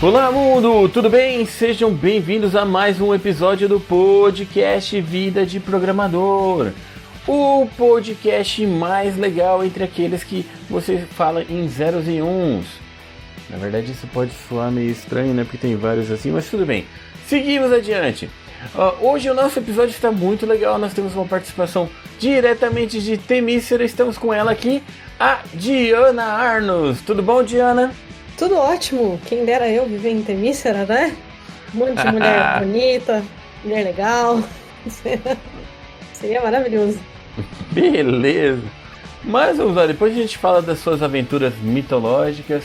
Olá mundo, tudo bem? Sejam bem-vindos a mais um episódio do podcast Vida de Programador. O podcast mais legal entre aqueles que você fala em zeros e uns. Na verdade isso pode soar meio estranho, né? Porque tem vários assim, mas tudo bem. Seguimos adiante. Hoje o nosso episódio está muito legal. Nós temos uma participação diretamente de Temícera. Estamos com ela aqui, a Diana Arnos. Tudo bom, Diana? Tudo ótimo. Quem dera eu viver em Temícera, né? Um monte de mulher bonita, mulher legal. Seria maravilhoso. Beleza. Mas vamos lá, depois a gente fala das suas aventuras mitológicas.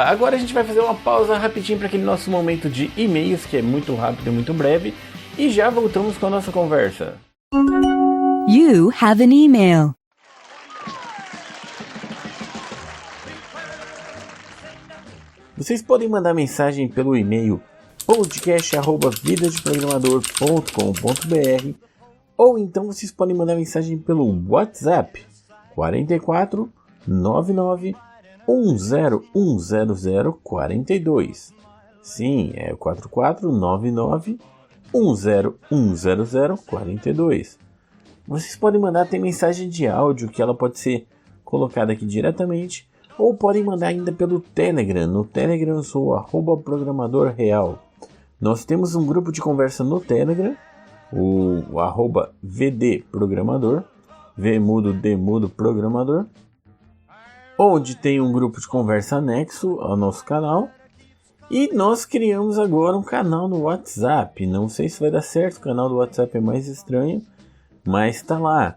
Agora a gente vai fazer uma pausa rapidinho para aquele nosso momento de e-mails, que é muito rápido e muito breve. E já voltamos com a nossa conversa. You have an email. Vocês podem mandar mensagem pelo e-mail podcast@vidadeprogramador.com.br ou então vocês podem mandar mensagem pelo WhatsApp 44 99 101042. Sim, é 4499 101042. Vocês podem mandar até mensagem de áudio, que ela pode ser colocada aqui diretamente, ou podem mandar ainda pelo Telegram. No Telegram eu sou @programadorreal. Nós temos um grupo de conversa no Telegram, o @vdprogramador, V mudo D mudo programador, onde tem um grupo de conversa anexo ao nosso canal. E nós criamos agora um canal no WhatsApp. Não sei se vai dar certo, o canal do WhatsApp é mais estranho, mas está lá.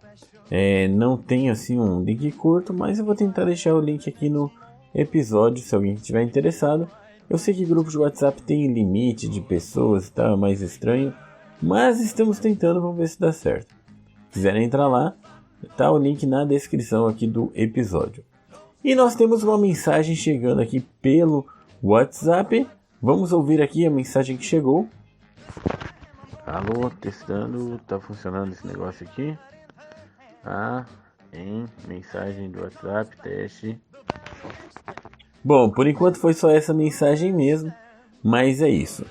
Não tem assim um link curto, mas eu vou tentar deixar o link aqui no episódio se alguém estiver interessado. Eu sei que grupo de WhatsApp tem limite de pessoas, tá, é mais estranho, mas estamos tentando, vamos ver se dá certo. Se quiserem entrar lá, tá o link na descrição aqui do episódio. E nós temos uma mensagem chegando aqui pelo WhatsApp. Vamos ouvir aqui a mensagem que chegou. Alô, testando, tá funcionando esse negócio aqui? Em mensagem do WhatsApp, teste. Bom, por enquanto foi só essa mensagem mesmo, mas é isso.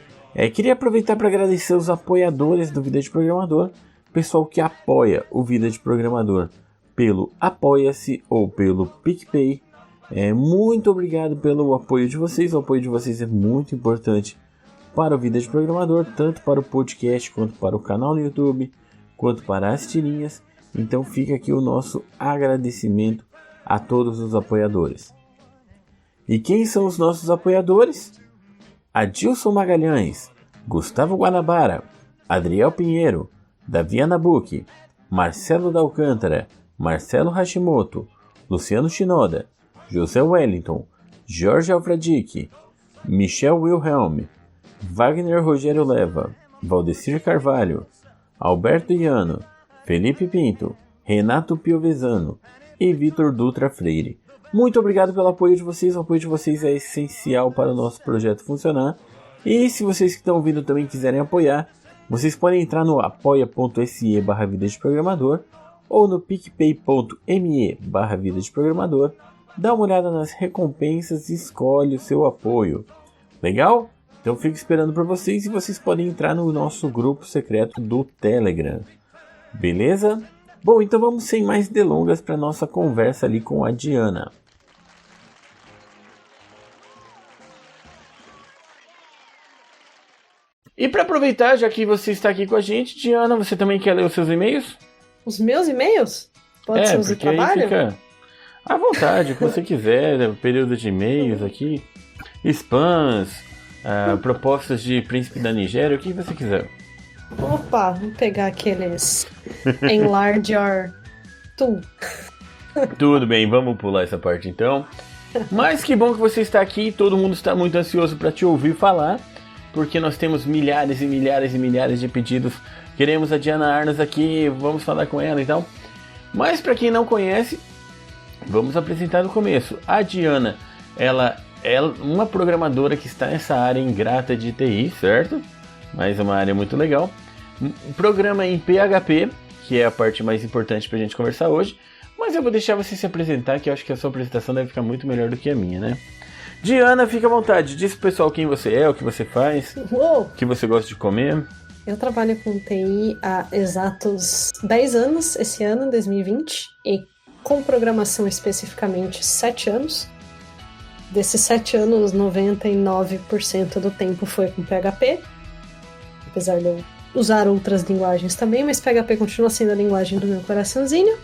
Queria aproveitar para agradecer os apoiadores do Vida de Programador, pessoal que apoia o Vida de Programador pelo Apoia-se ou pelo PicPay. Muito obrigado pelo apoio de vocês. O apoio de vocês é muito importante para o Vida de Programador, tanto para o podcast, quanto para o canal no YouTube, quanto para as tirinhas. Então fica aqui o nosso agradecimento a todos os apoiadores. E quem são os nossos apoiadores? Adilson Magalhães, Gustavo Guanabara, Adriel Pinheiro, Davi Anabuki, Marcelo da Alcântara, Marcelo Hashimoto, Luciano Shinoda, José Wellington, Jorge Alfredique, Michel Wilhelm, Wagner Rogério Leva, Valdecir Carvalho, Alberto Iano, Felipe Pinto, Renato Piovesano e Vitor Dutra Freire. Muito obrigado pelo apoio de vocês. O apoio de vocês é essencial para o nosso projeto funcionar. E se vocês que estão ouvindo também quiserem apoiar, vocês podem entrar no apoia.se/vida de programador ou no picpay.me/vida de programador. Dá uma olhada nas recompensas e escolhe o seu apoio. Legal? Então fico esperando por vocês e vocês podem entrar no nosso grupo secreto do Telegram. Beleza? Bom, então vamos sem mais delongas para nossa conversa ali com a Diana. E para aproveitar, já que você está aqui com a gente, Diana, você também quer ler os seus e-mails? Os meus e-mails? Pode ser os de trabalho? Fica à vontade, o que você quiser, período de e-mails aqui, spams, propostas de príncipe da Nigéria, o que você quiser. Opa, vamos pegar aqueles enlarge your tool. Tudo bem, vamos pular essa parte então. Mas que bom que você está aqui, todo mundo está muito ansioso para te ouvir falar, porque nós temos milhares e milhares e milhares de pedidos. Queremos a Diana Arnos aqui, vamos falar com ela então. Mas para quem não conhece, vamos apresentar do começo. A Diana, ela é uma programadora que está nessa área ingrata de TI, certo? Mas é uma área muito legal. Programa em PHP, que é a parte mais importante para a gente conversar hoje. Mas eu vou deixar você se apresentar, que eu acho que a sua apresentação deve ficar muito melhor do que a minha, né? Diana, fica à vontade. Diz pro pessoal quem você é, o que você faz, Uou! o que você gosta de comer. Eu trabalho com TI há exatos 10 anos, esse ano, 2020, e com programação especificamente 7 anos. Desses 7 anos, 99% do tempo foi com PHP, apesar de eu usar outras linguagens também, mas PHP continua sendo a linguagem do meu coraçãozinho.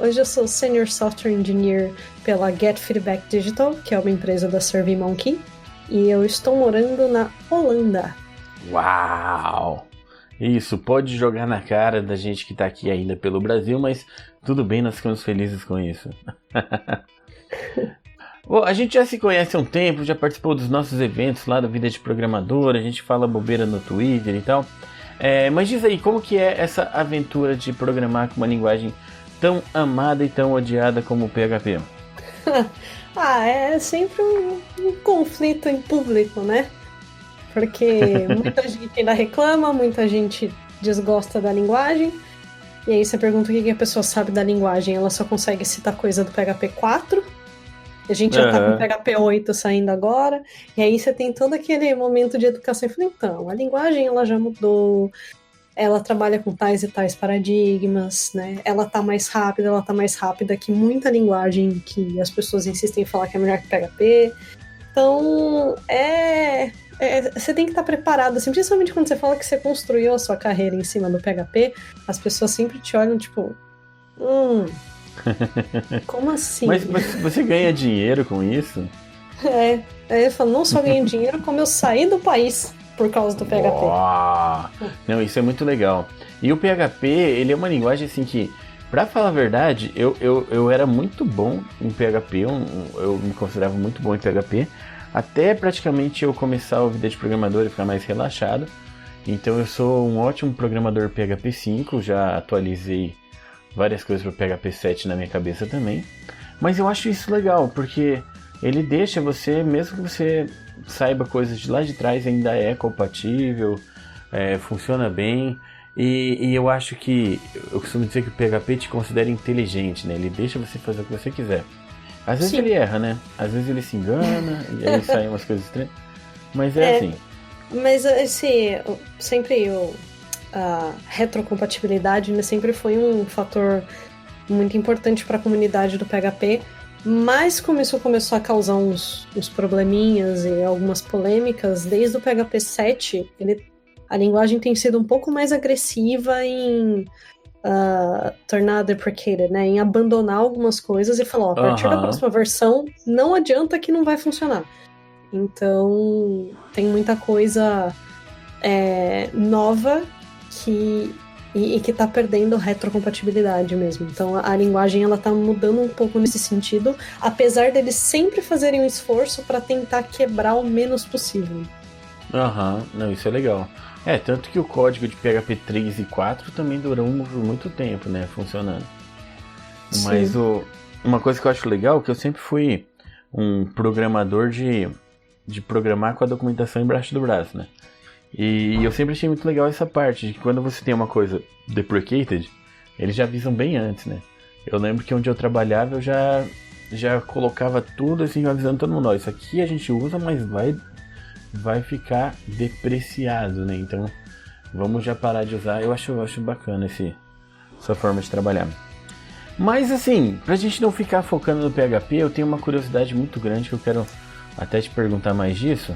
Hoje eu sou Senior Software Engineer pela Get Feedback Digital, que é uma empresa da SurveyMonkey, e eu estou morando na Holanda. Uau! Isso, pode jogar na cara da gente que tá aqui ainda pelo Brasil, mas tudo bem, nós ficamos felizes com isso. Bom, a gente já se conhece há um tempo, já participou dos nossos eventos lá da Vida de Programador, a gente fala bobeira no Twitter e tal. Mas diz aí, como que é essa aventura de programar com uma linguagem tão amada e tão odiada como o PHP? É sempre um conflito em público, né? Porque muita gente ainda reclama, muita gente desgosta da linguagem. E aí você pergunta o que a pessoa sabe da linguagem, ela só consegue citar coisa do PHP 4. A gente já tá com o PHP 8 saindo agora. E aí você tem todo aquele momento de educação. Eu falei, então, a linguagem ela já mudou, ela trabalha com tais e tais paradigmas, né? Ela tá mais rápida que muita linguagem que as pessoas insistem em falar que é melhor que PHP. Então, você tem que estar preparado, assim, principalmente quando você fala que você construiu a sua carreira em cima do PHP, as pessoas sempre te olham tipo, como assim? Mas você ganha dinheiro com isso? Eu falo, não só ganho dinheiro, como eu saí do país por causa do PHP. Uau. Não, isso é muito legal. E o PHP, ele é uma linguagem assim que, pra falar a verdade, eu era muito bom em PHP, eu me considerava muito bom em PHP, até praticamente eu começar a vida de programador e ficar mais relaxado. Então eu sou um ótimo programador PHP 5, já atualizei várias coisas para PHP 7 na minha cabeça também. Mas eu acho isso legal, porque ele deixa você, mesmo que você saiba coisas de lá de trás, ainda é compatível, funciona bem. E eu acho que, eu costumo dizer que o PHP te considera inteligente, né? Ele deixa você fazer o que você quiser. Às vezes ele erra, né? Às vezes ele se engana, e aí saem umas coisas estranhas. Mas assim. Mas sempre a retrocompatibilidade, né, sempre foi um fator muito importante para a comunidade do PHP. Mas como isso começou a causar uns probleminhas e algumas polêmicas, desde o PHP 7, a linguagem tem sido um pouco mais agressiva em tornar deprecated, né? Em abandonar algumas coisas e falar, a partir da próxima versão, não adianta que não vai funcionar. Então, tem muita coisa nova que tá perdendo retrocompatibilidade mesmo. Então, a linguagem ela tá mudando um pouco nesse sentido, apesar deles sempre fazerem um esforço para tentar quebrar o menos possível. Não, isso é legal. Tanto que o código de PHP 3 e 4 também durou muito tempo, né, funcionando. Sim. Mas uma coisa que eu acho legal é que eu sempre fui um programador de programar com a documentação embaixo do braço, né? E eu sempre achei muito legal essa parte de que quando você tem uma coisa deprecated, eles já avisam bem antes, né? Eu lembro que onde eu trabalhava eu já colocava tudo assim, avisando todo mundo, isso aqui a gente usa, mas vai ficar depreciado, né? Então vamos já parar de usar. Eu acho bacana essa forma de trabalhar. Mas assim, pra gente não ficar focando no PHP, eu tenho uma curiosidade muito grande que eu quero até te perguntar mais disso.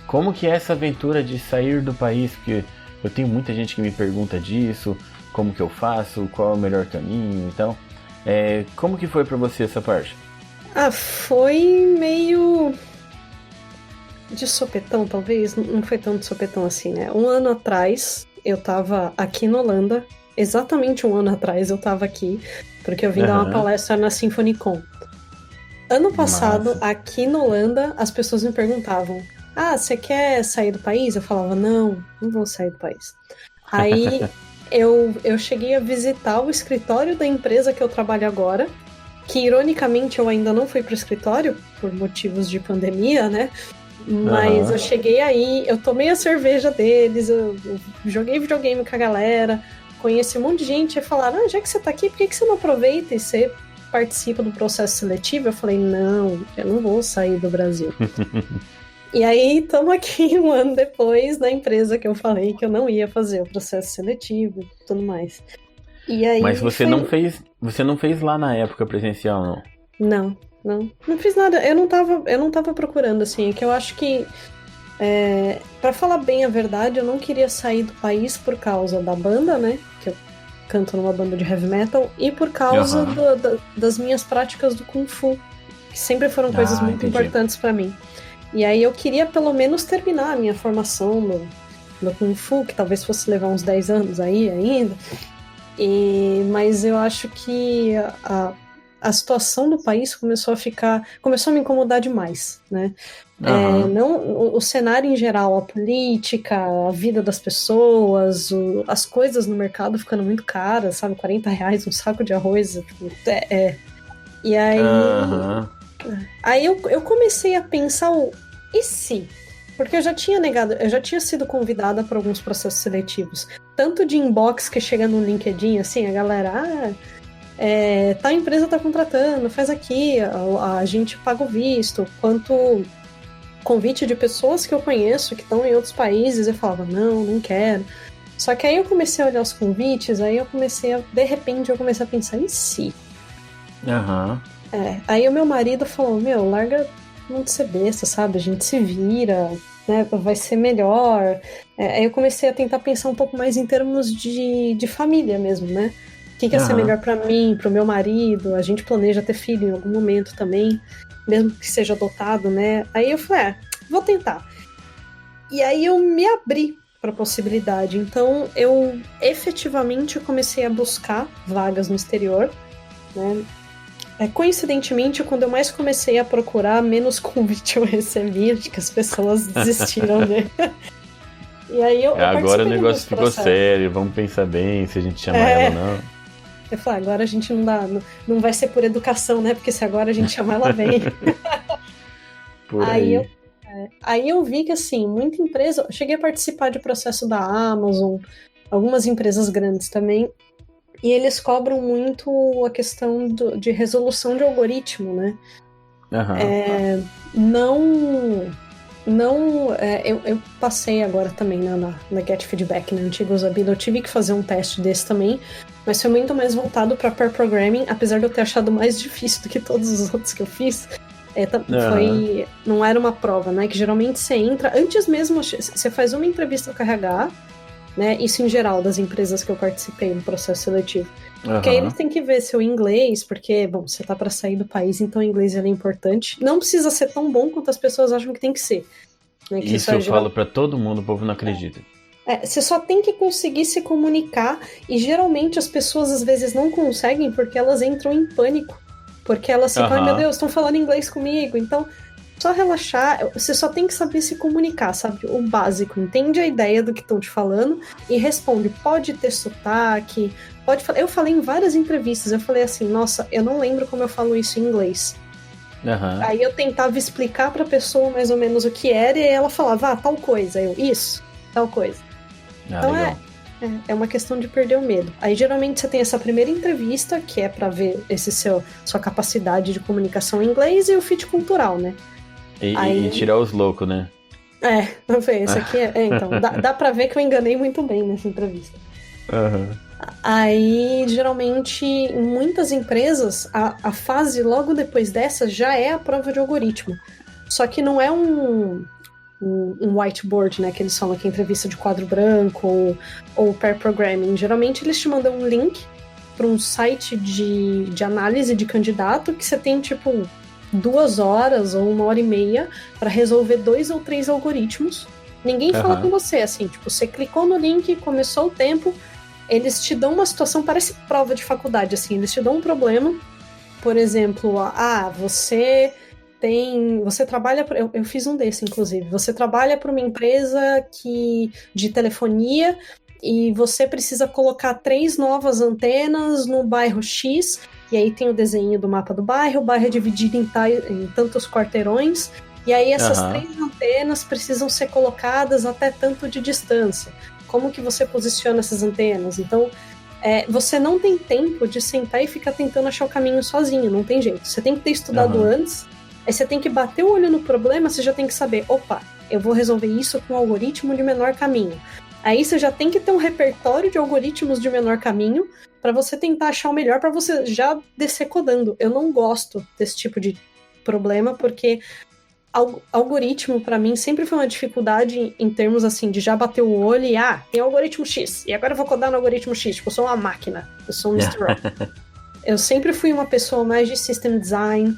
Como que é essa aventura de sair do país? Porque eu tenho muita gente que me pergunta disso, como que eu faço, qual é o melhor caminho e tal. Como que foi pra você essa parte? Foi meio de sopetão, talvez. Não foi tão de sopetão assim, né? Um ano atrás, eu tava aqui na Holanda. Exatamente um ano atrás eu tava aqui, porque eu vim dar uma palestra na SymphonyCon. Ano passado, aqui na Holanda, as pessoas me perguntavam, você quer sair do país? Eu falava, não vou sair do país. Aí eu cheguei a visitar o escritório da empresa que eu trabalho agora, que ironicamente eu ainda não fui pro escritório, por motivos de pandemia, né? Mas eu cheguei aí, eu tomei a cerveja deles, eu joguei videogame com a galera, conheci um monte de gente e falaram, já que você tá aqui, por que você não aproveita e você participa do processo seletivo. Eu falei, não, eu não vou sair do Brasil. E aí, estamos aqui 1 ano depois da empresa que eu falei que eu não ia fazer o processo seletivo e tudo mais. E aí, Mas você não fez lá na época presencial, não? Não fiz nada. Eu não tava procurando, assim, é que eu acho que pra falar bem a verdade, eu não queria sair do país por causa da banda, né? Que eu canto numa banda de heavy metal, e por causa das minhas práticas do Kung Fu, que sempre foram coisas muito importantes pra mim. E aí eu queria pelo menos terminar a minha formação no Kung Fu, que talvez fosse levar uns 10 anos aí ainda. Mas eu acho que a situação do país começou a me incomodar demais, né? Não, o cenário em geral, a política, a vida das pessoas, as coisas no mercado ficando muito caras, sabe? R$40 um saco de arroz. E aí... Aí eu comecei a pensar e se? Porque eu já tinha sido convidada para alguns processos seletivos. Tanto de inbox que chega no LinkedIn, assim, a galera, tal empresa tá contratando, faz aqui, a gente paga o visto, quanto convite de pessoas que eu conheço, que estão em outros países, eu falava, não quero. Só que aí eu comecei a olhar os convites, de repente eu comecei a pensar, e se? Aí o meu marido falou, larga não de ser besta, sabe? A gente se vira, né? Vai ser melhor. Aí eu comecei a tentar pensar um pouco mais em termos de família mesmo, né? O que ia ser melhor pra mim, pro meu marido? A gente planeja ter filho em algum momento também, mesmo que seja adotado, né? Aí eu falei, vou tentar. E aí eu me abri pra possibilidade. Então eu efetivamente comecei a buscar vagas no exterior, né? Coincidentemente, quando eu mais comecei a procurar, menos convite eu recebi, acho que as pessoas desistiram, né? E aí eu agora o negócio ficou sério, vamos pensar bem se a gente chamar ela ou não. Eu falei, agora a gente não vai ser por educação, né? Porque se agora a gente chamar, ela vem. Por aí. Aí eu vi que, assim, muita empresa... Eu cheguei a participar de processo da Amazon, algumas empresas grandes também, e eles cobram muito a questão de resolução de algoritmo, né? Eu passei agora também na Get Feedback, na antiga Usability. Eu tive que fazer um teste desse também, mas foi muito mais voltado para pair programming, apesar de eu ter achado mais difícil do que todos os outros que eu fiz. Não era uma prova, né? Que geralmente você entra, antes mesmo, você faz uma entrevista com a RH, né? Isso em geral das empresas que eu participei no processo seletivo. Porque aí eles têm que ver seu inglês, porque, bom, você tá para sair do país, então o inglês é importante. Não precisa ser tão bom quanto as pessoas acham que tem que ser. Né? Que isso eu falo para todo mundo, o povo não acredita. Você só tem que conseguir se comunicar, e geralmente as pessoas às vezes não conseguem porque elas entram em pânico. Porque elas ficam, ai meu Deus, estão falando inglês comigo, então... Só relaxar, você só tem que saber se comunicar, sabe? O básico, entende a ideia do que estão te falando e responde. Pode ter sotaque, pode falar. Eu falei em várias entrevistas, eu falei assim, nossa, eu não lembro como eu falo isso em inglês. Aí eu tentava explicar pra pessoa mais ou menos o que era e ela falava, tal coisa. Isso, tal coisa. Então é uma questão de perder o medo. Aí geralmente você tem essa primeira entrevista, que é pra ver sua capacidade de comunicação em inglês e o fit cultural, né? E tirar os loucos, né? Eu falei, esse aqui então, dá pra ver que eu enganei muito bem nessa entrevista. Aí, geralmente, em muitas empresas, a fase logo depois dessa já é a prova de algoritmo. Só que não é um whiteboard, né, que eles falam que é entrevista de quadro branco ou pair programming. Geralmente, eles te mandam um link para um site de análise de candidato que você tem, 2 horas ou 1h30 para resolver 2 ou 3 algoritmos. Ninguém fala com você, assim, você clicou no link, começou o tempo, eles te dão uma situação, parece prova de faculdade, assim, eles te dão um problema, por exemplo, você trabalha, eu fiz um desse, inclusive, você trabalha para uma empresa de telefonia e você precisa colocar 3 novas antenas no bairro X. E aí tem o desenho do mapa do bairro, o bairro é dividido em tantos quarteirões, e aí essas 3 antenas precisam ser colocadas até tanto de distância. Como que você posiciona essas antenas? Então, você não tem tempo de sentar e ficar tentando achar o caminho sozinho, não tem jeito. Você tem que ter estudado antes, aí você tem que bater o olho no problema, você já tem que saber, opa, eu vou resolver isso com um algoritmo de menor caminho. Aí você já tem que ter um repertório de algoritmos de menor caminho para você tentar achar o melhor para você já descer codando. Eu não gosto desse tipo de problema, porque algoritmo, para mim, sempre foi uma dificuldade em termos, assim, de já bater o olho e, tem algoritmo X, e agora eu vou codar no algoritmo X. Tipo, eu sou uma máquina, eu sou um Mr. Rock. Eu sempre fui uma pessoa mais de system design,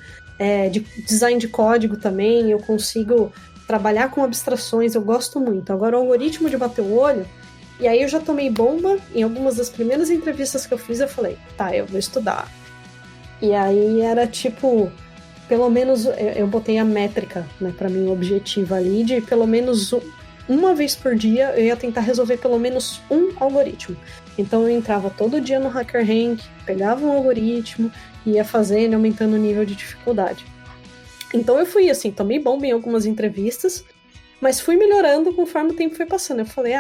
de design de código também, eu consigo trabalhar com abstrações, eu gosto muito. Agora, o algoritmo de bater o olho, e aí eu já tomei bomba, em algumas das primeiras entrevistas que eu fiz, eu falei, tá, eu vou estudar. E aí era tipo... Pelo menos eu botei a métrica, né, para mim, o objetivo ali de pelo menos uma vez por dia eu ia tentar resolver pelo menos um algoritmo. Então eu entrava todo dia no HackerRank, pegava um algoritmo e ia fazendo, aumentando o nível de dificuldade. Então eu fui assim, tomei bomba em algumas entrevistas, mas fui melhorando conforme o tempo foi passando. Eu falei,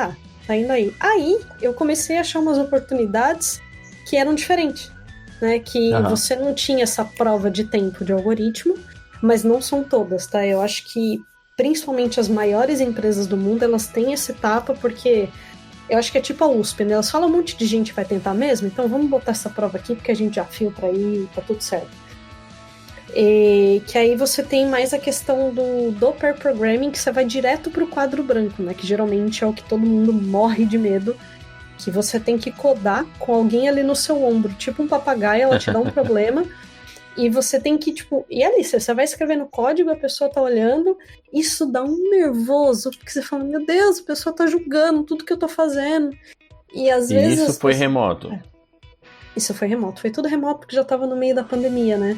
tá indo aí. Aí eu comecei a achar umas oportunidades que eram diferentes. Né, que você não tinha essa prova de tempo de algoritmo, mas não são todas, tá? Eu acho que principalmente as maiores empresas do mundo, elas têm essa etapa porque eu acho que é tipo a USP, né? Elas falam um monte de gente vai tentar mesmo, então vamos botar essa prova aqui porque a gente já filtra aí, tá tudo certo. E que aí você tem mais a questão do pair programming, que você vai direto pro quadro branco, né? Que geralmente é o que todo mundo morre de medo, que você tem que codar com alguém ali no seu ombro, tipo um papagaio, ela te dá um problema, e você tem que, tipo... E ali, você vai escrevendo código, a pessoa tá olhando, isso dá um nervoso, porque você fala, meu Deus, a pessoa tá julgando tudo que eu tô fazendo. E às vezes... isso foi remoto? Isso foi remoto, foi tudo remoto, porque já tava no meio da pandemia, né?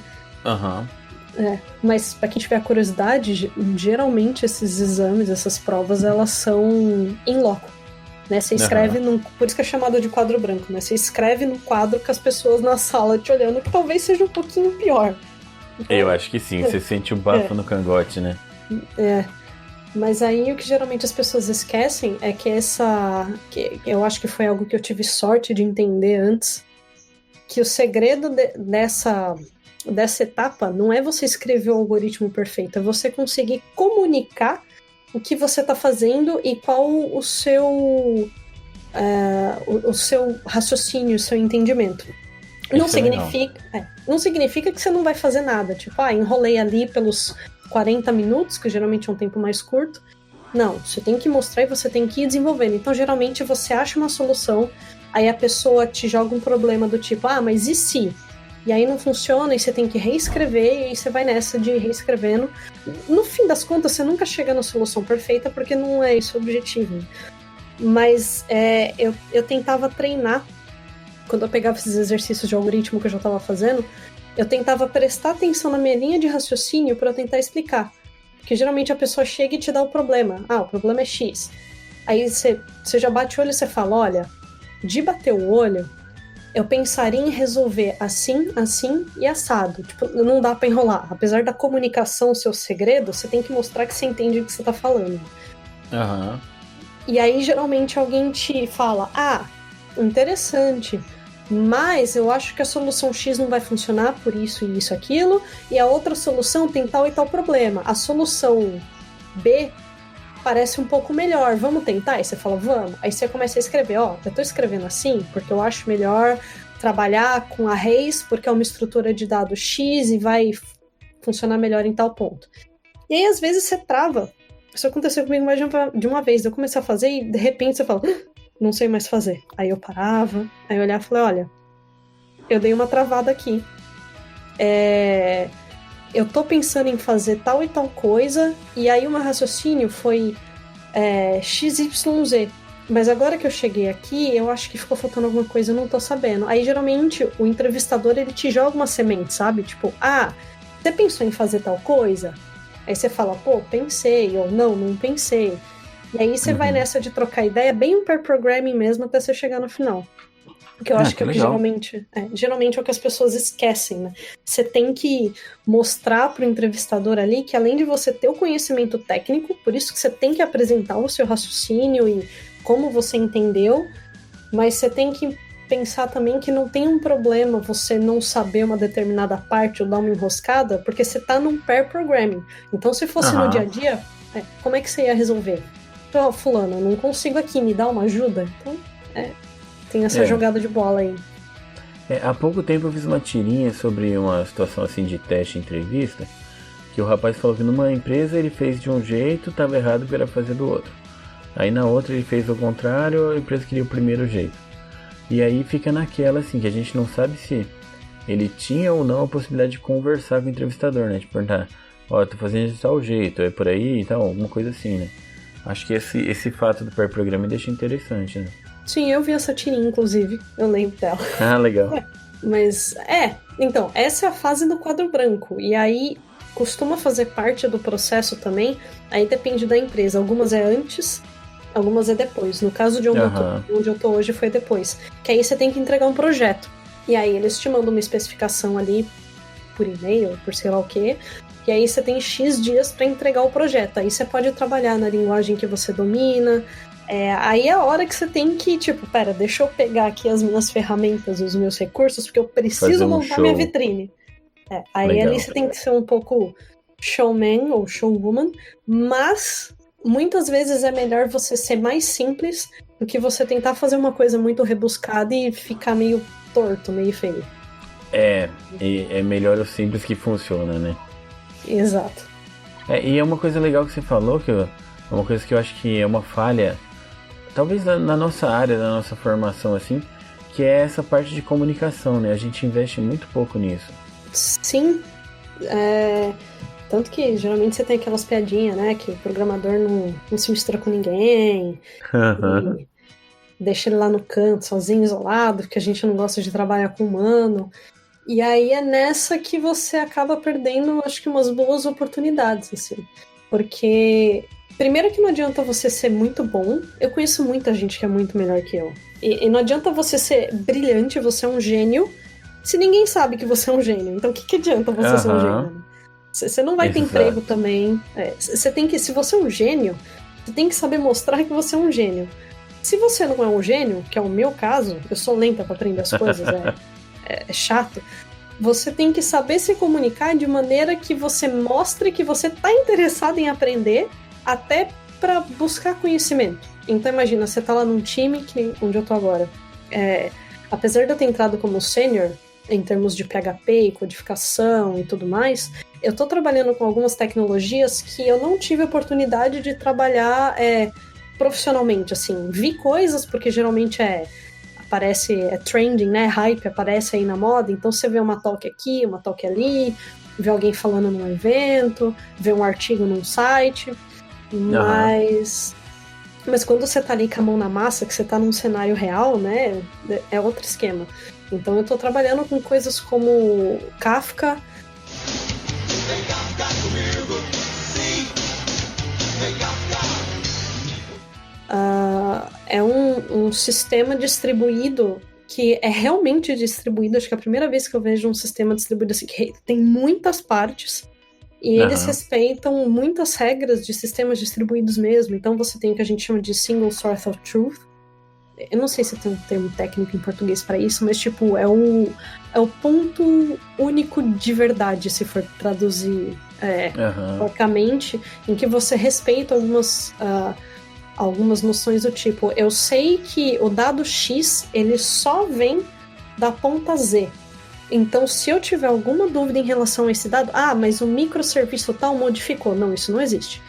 Mas pra quem tiver curiosidade, geralmente esses exames, essas provas, elas são in loco. Né, você escreve por isso que é chamado de quadro branco, né? Você escreve no quadro com as pessoas na sala te olhando, que talvez seja um pouquinho pior. Então, eu acho que sim, você sente o bafo no cangote, né? Mas aí o que geralmente as pessoas esquecem é que que eu acho que foi algo que eu tive sorte de entender antes, que o segredo dessa etapa não é você escrever o algoritmo perfeito, é você conseguir comunicar o que você está fazendo e qual o seu raciocínio, o seu entendimento. Não significa que você não vai fazer nada. Tipo, enrolei ali pelos 40 minutos, que geralmente é um tempo mais curto. Não, você tem que mostrar e você tem que ir desenvolvendo. Então, geralmente, você acha uma solução, aí a pessoa te joga um problema do tipo, mas e se? E aí não funciona, e você tem que reescrever, e aí você vai nessa de ir reescrevendo. No fim das contas, você nunca chega na solução perfeita, porque não é esse o objetivo. Mas eu tentava treinar, quando eu pegava esses exercícios de algoritmo que eu já estava fazendo, eu tentava prestar atenção na minha linha de raciocínio para eu tentar explicar. Porque geralmente a pessoa chega e te dá o problema. O problema é X. Aí você já bate o olho e você fala, olha, de bater o olho, eu pensaria em resolver assim, assim e assado. Tipo, não dá pra enrolar. Apesar da comunicação ser o segredo, você tem que mostrar que você entende o que você tá falando. E aí, geralmente, alguém te fala, interessante, mas eu acho que a solução X não vai funcionar por isso e isso, aquilo, e a outra solução tem tal e tal problema. A solução B parece um pouco melhor, vamos tentar? Aí você fala, vamos. Aí você começa a escrever, eu tô escrevendo assim porque eu acho melhor trabalhar com arrays, porque é uma estrutura de dados X e vai funcionar melhor em tal ponto. E aí, às vezes, você trava. Isso aconteceu comigo mais de uma vez. Eu comecei a fazer e, de repente, você fala, não sei mais fazer. Aí eu parava, aí eu olhava e falei, olha, eu dei uma travada aqui. Eu tô pensando em fazer tal e tal coisa, e aí o meu raciocínio foi XYZ. Mas agora que eu cheguei aqui, eu acho que ficou faltando alguma coisa, eu não tô sabendo. Aí, geralmente, o entrevistador, ele te joga uma semente, sabe? Tipo, você pensou em fazer tal coisa? Aí você fala, pensei, ou não pensei. E aí você vai nessa de trocar ideia, bem um pair programming mesmo, até você chegar no final. Que eu acho que é o que geralmente é o que as pessoas esquecem, né? Você tem que mostrar pro entrevistador ali que, além de você ter o conhecimento técnico, por isso que você tem que apresentar o seu raciocínio e como você entendeu, mas você tem que pensar também que não tem um problema você não saber uma determinada parte ou dar uma enroscada, porque você tá num pair programming. Então, se fosse no dia a dia, como é que você ia resolver? Então, fulano, eu não consigo aqui, me dá uma ajuda? Então, tem essa jogada de bola aí. Há pouco tempo eu fiz uma tirinha sobre uma situação assim de teste e entrevista, que o rapaz falou que numa empresa ele fez de um jeito, estava errado porque era fazer do outro. Aí na outra ele fez o contrário, a empresa queria o primeiro jeito. E aí fica naquela assim, que a gente não sabe se ele tinha ou não a possibilidade de conversar com o entrevistador, né? De perguntar, tô fazendo de tal jeito, é por aí e tal, alguma coisa assim, né? Acho que esse fato do pair programming deixa interessante, né? Sim, eu vi essa tirinha, inclusive. Eu lembro dela. Ah, legal. Mas, então, essa é a fase do quadro branco. E aí, costuma fazer parte do processo também. Aí depende da empresa. Algumas é antes, algumas é depois. No caso de onde eu tô hoje, foi depois. Que aí você tem que entregar um projeto. E aí, eles te mandam uma especificação ali por e-mail, por sei lá o quê. E aí, você tem X dias para entregar o projeto. Aí, você pode trabalhar na linguagem que você domina. Aí é a hora que você tem que, deixa eu pegar aqui as minhas ferramentas, os meus recursos, porque eu preciso montar minha vitrine. Aí legal. Ali você tem que ser um pouco showman ou showwoman, mas muitas vezes é melhor você ser mais simples do que você tentar fazer uma coisa muito rebuscada e ficar meio torto, meio feio. É melhor o simples que funciona, né? Exato. E é uma coisa legal que você falou, que é uma coisa que eu acho que é uma falha, talvez na nossa área, na nossa formação, assim, que é essa parte de comunicação, né? A gente investe muito pouco nisso. Sim. Tanto que geralmente você tem aquelas piadinhas, né? Que o programador não se mistura com ninguém. Deixa ele lá no canto, sozinho, isolado, porque a gente não gosta de trabalhar com humano. E aí é nessa que você acaba perdendo, acho que umas boas oportunidades, assim. Porque... primeiro que não adianta você ser muito bom. Eu conheço muita gente que é muito melhor que eu. E não adianta você ser brilhante, você é um gênio, se ninguém sabe que você é um gênio. Então o que adianta você ser um gênio? Você não vai ter emprego também. Você tem que, se você é um gênio, você tem que saber mostrar que você é um gênio. Se você não é um gênio, que é o meu caso, eu sou lenta para aprender as coisas, é chato. Você tem que saber se comunicar de maneira que você mostre que você está interessado em aprender, até para buscar conhecimento. Então imagina, você tá lá num time onde eu tô agora. Apesar de eu ter entrado como sênior, em termos de PHP e codificação e tudo mais, eu tô trabalhando com algumas tecnologias que eu não tive oportunidade de trabalhar profissionalmente, assim. Vi coisas, porque geralmente aparece, trending, né? Hype aparece aí na moda, então você vê uma talk aqui, uma talk ali, vê alguém falando num evento, vê um artigo num site... Mas quando você tá ali com a mão na massa, que você tá num cenário real, né, é outro esquema. Então eu tô trabalhando com coisas como Kafka. Vem Kafka comigo, sim! Vem Kafka! É um sistema distribuído que é realmente distribuído. Acho que é a primeira vez que eu vejo um sistema distribuído assim, que tem muitas partes. E eles respeitam muitas regras de sistemas distribuídos mesmo. Então você tem o que a gente chama de single source of truth. Eu não sei se tem um termo técnico em português para isso, mas é o ponto único de verdade, se for traduzir porcamente, em que você respeita algumas noções do tipo, eu sei que o dado X, ele só vem da ponta Z. Então, se eu tiver alguma dúvida em relação a esse dado, mas o microserviço tal modificou. Não, isso não existe.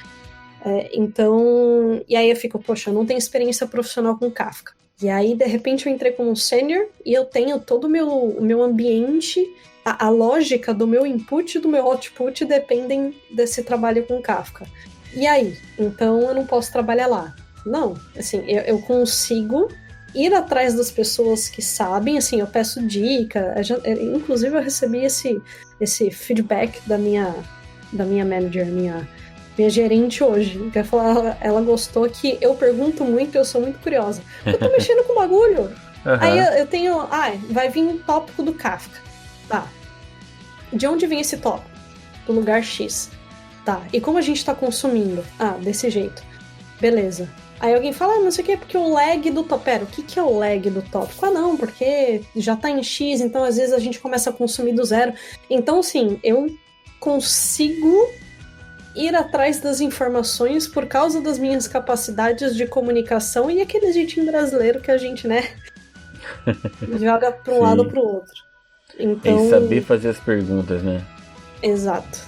Então, e aí eu fico, poxa, eu não tenho experiência profissional com Kafka. E aí, de repente, eu entrei como um sênior e eu tenho todo o meu ambiente, a lógica do meu input e do meu output dependem desse trabalho com Kafka. E aí? Então, eu não posso trabalhar lá. Não, assim, eu consigo ir atrás das pessoas que sabem, assim, eu peço dica, inclusive eu recebi esse feedback da minha manager, minha gerente hoje, que ela gostou que eu pergunto muito, eu sou muito curiosa. Eu tô mexendo com bagulho. Aí eu tenho, vai vir um tópico do Kafka. Tá. De onde vem esse tópico? Do lugar X. Tá. E como a gente tá consumindo? Desse jeito. Beleza. Aí alguém fala, não sei o que, porque o lag do tópico. Pera, o que é o lag do tópico? Ah, não, porque já tá em X, então às vezes a gente começa a consumir do zero. Então, sim, eu consigo ir atrás das informações por causa das minhas capacidades de comunicação e aquele jeitinho brasileiro que a gente, né, joga para um lado ou pro outro. Então, E saber fazer as perguntas, né? exato.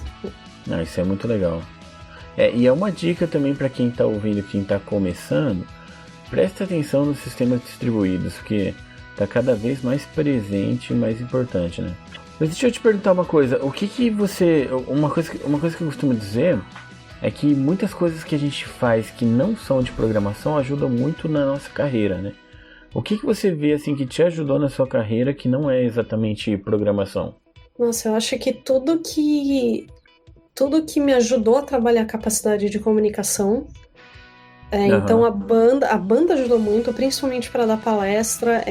Isso é muito legal. E é uma dica também para quem tá ouvindo, quem tá começando, preste atenção nos sistemas distribuídos, porque tá cada vez mais presente e mais importante, né? Mas deixa eu te perguntar uma coisa, o que você... Uma coisa que eu costumo dizer é que muitas coisas que a gente faz que não são de programação ajudam muito na nossa carreira, né? O que você vê assim que te ajudou na sua carreira que não é exatamente programação? Nossa, eu acho que tudo que me ajudou a trabalhar a capacidade de comunicação. Então a banda ajudou muito, principalmente para dar palestra,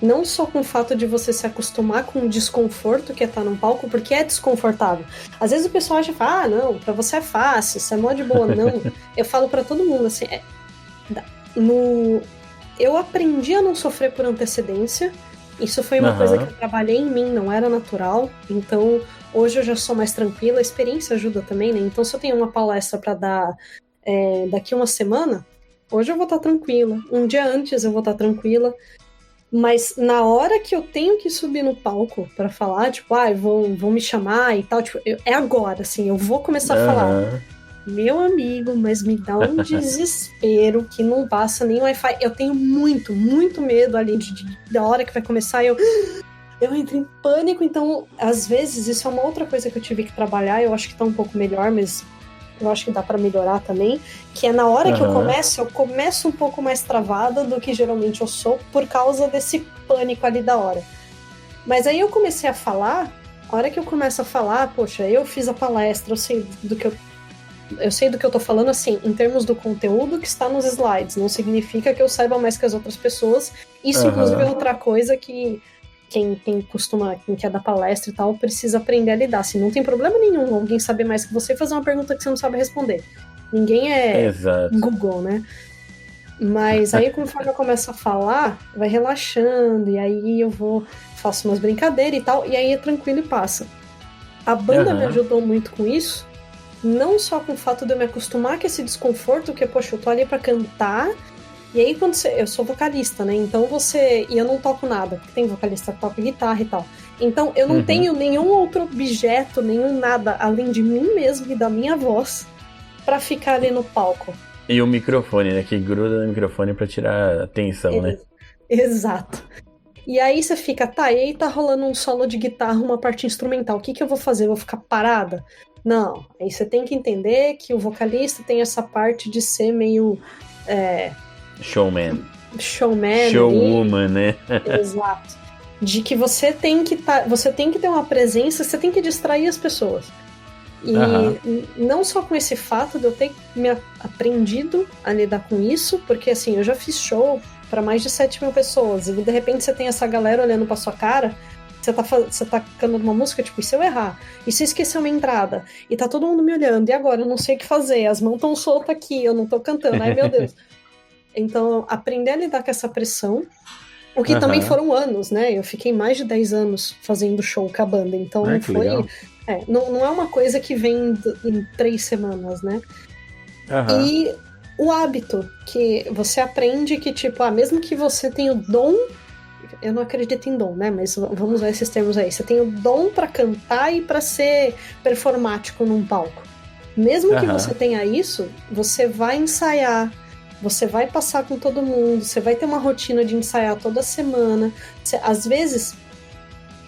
não só com o fato de você se acostumar com o desconforto que é estar num palco, porque é desconfortável. Às vezes o pessoal acha, não, para você é fácil, isso é mó de boa. Não, eu falo para todo mundo assim, eu aprendi a não sofrer por antecedência. Isso foi uma coisa que eu trabalhei em mim, não era natural. Então hoje eu já sou mais tranquila, a experiência ajuda também, né? Então se eu tenho uma palestra para dar daqui uma semana, hoje eu vou estar tranquila. Um dia antes eu vou estar tranquila. Mas na hora que eu tenho que subir no palco para falar, tipo, vão me chamar e tal, tipo, é agora, assim, eu vou começar a falar. Meu amigo, mas me dá um desespero que não passa nem Wi-Fi. Eu tenho muito, muito medo ali da hora que vai começar, eu entro em pânico. Então, às vezes, isso é uma outra coisa que eu tive que trabalhar. Eu acho que tá um pouco melhor, mas eu acho que dá pra melhorar também, que é na hora que eu começo um pouco mais travada do que geralmente eu sou, por causa desse pânico ali da hora. Mas aí eu comecei a falar, a hora que eu começo a falar, poxa, eu fiz a palestra, eu sei do que eu tô falando, assim, em termos do conteúdo que está nos slides, não significa que eu saiba mais que as outras pessoas. Isso, inclusive, é outra coisa que quem quer dar palestra e tal, precisa aprender a lidar. Assim, não tem problema nenhum alguém saber mais que você e fazer uma pergunta que você não sabe responder. Ninguém é Google, né? Mas aí, conforme eu começo a falar, vai relaxando, e aí faço umas brincadeiras e tal, e aí é tranquilo e passa. A banda me ajudou muito com isso, não só com o fato de eu me acostumar com esse desconforto, que, poxa, eu tô ali pra cantar. E aí, eu sou vocalista, né? Então e eu não toco nada, porque tem vocalista que toca guitarra e tal. Então eu não tenho nenhum outro objeto, nenhum nada, além de mim mesmo e da minha voz, pra ficar ali no palco. E o microfone, né? Que gruda no microfone pra tirar a tensão, né? Exato. E aí você fica, e aí tá rolando um solo de guitarra, uma parte instrumental, o que eu vou fazer? Eu vou ficar parada? Não, aí você tem que entender que o vocalista tem essa parte de ser meio... Showman, Showwoman, né? Exato. De que você tem que ter uma presença, você tem que distrair as pessoas. E não só com esse fato de eu ter me aprendido a lidar com isso, porque assim, eu já fiz show para mais de 7.000 pessoas, e de repente você tem essa galera olhando pra sua cara, você tá cantando uma música, tipo, e se eu errar? E se eu esquecer uma entrada? E tá todo mundo me olhando, e agora? Eu não sei o que fazer, as mãos tão soltas aqui, eu não tô cantando, ai meu Deus. Então, aprender a lidar com essa pressão, o que também foram anos, né? Eu fiquei mais de 10 anos fazendo show com a banda, então não foi... não é uma coisa que vem em 3 semanas, né? E o hábito, que você aprende que, tipo, mesmo que você tenha o dom... Eu não acredito em dom, né? Mas vamos usar esses termos aí. Você tem o dom pra cantar e pra ser performático num palco. Mesmo que você tenha isso, você vai ensaiar, você vai passar com todo mundo, você vai ter uma rotina de ensaiar toda semana. Às vezes,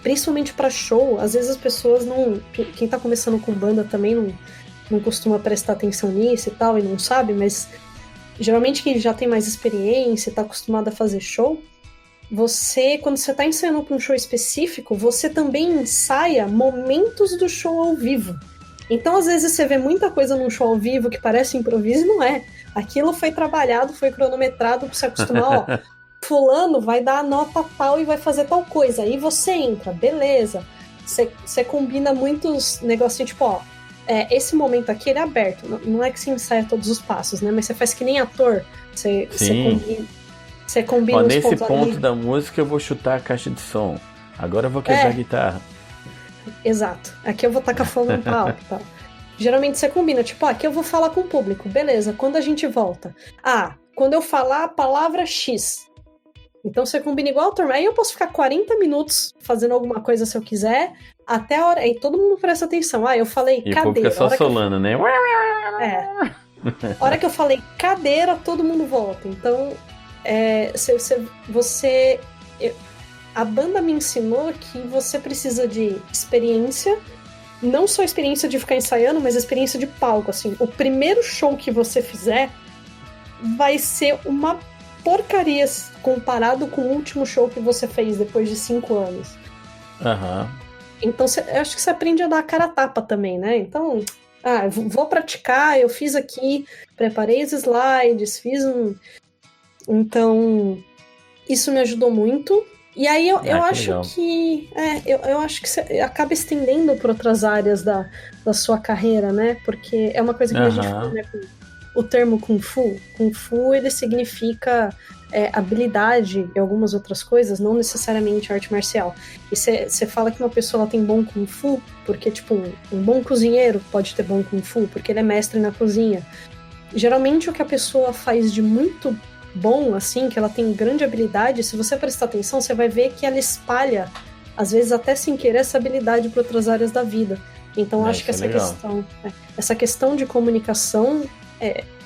principalmente pra show, às vezes as pessoas não... Quem tá começando com banda também não costuma prestar atenção nisso e tal, e não sabe, mas geralmente quem já tem mais experiência e tá acostumado a fazer show, quando você tá ensaiando pra um show específico, você também ensaia momentos do show ao vivo. Então, às vezes, você vê muita coisa num show ao vivo que parece improviso e não é. Aquilo foi trabalhado, foi cronometrado pra você acostumar, fulano vai dar a nota tal e vai fazer tal coisa. Aí você entra, beleza. Você combina muitos negocinhos, tipo, esse momento aqui ele é aberto. Não é que você ensaia todos os passos, né? Mas você faz que nem ator. Você combina os nesse pontos ponto ali. da música eu vou chutar a caixa de som. Agora eu vou quebrar a guitarra. Exato. Aqui eu vou tacar fogo no palco e tal. Geralmente você combina, tipo, aqui eu vou falar com o público. Beleza, quando a gente volta? Quando eu falar a palavra X. Então você combina igual a turma. Aí eu posso ficar 40 minutos fazendo alguma coisa se eu quiser, até a hora. Aí todo mundo presta atenção. Eu falei E cadeira. o povo fica só solando, né? A hora que eu falei cadeira, todo mundo volta. Então, a banda me ensinou que você precisa de experiência, não só experiência de ficar ensaiando, mas experiência de palco, assim. O primeiro show que você fizer vai ser uma porcaria comparado com o último show que você fez depois de 5 anos. Então, eu acho que você aprende a dar a cara a tapa também, né? Então, vou praticar, eu fiz aqui, preparei os slides, fiz um... Então, isso me ajudou muito. E aí eu acho legal. que eu acho que você acaba estendendo para outras áreas da sua carreira, né? Porque é uma coisa que a gente fala, né? O termo Kung Fu. Kung Fu, ele significa habilidade e algumas outras coisas, não necessariamente arte marcial. E você fala que uma pessoa ela tem bom Kung Fu, porque, tipo, um bom cozinheiro pode ter bom Kung Fu, porque ele é mestre na cozinha. Geralmente, o que a pessoa faz de muito bom, assim, que ela tem grande habilidade, se você prestar atenção, você vai ver que ela espalha, às vezes até sem querer, essa habilidade para outras áreas da vida. Então, acho que essa questão de comunicação,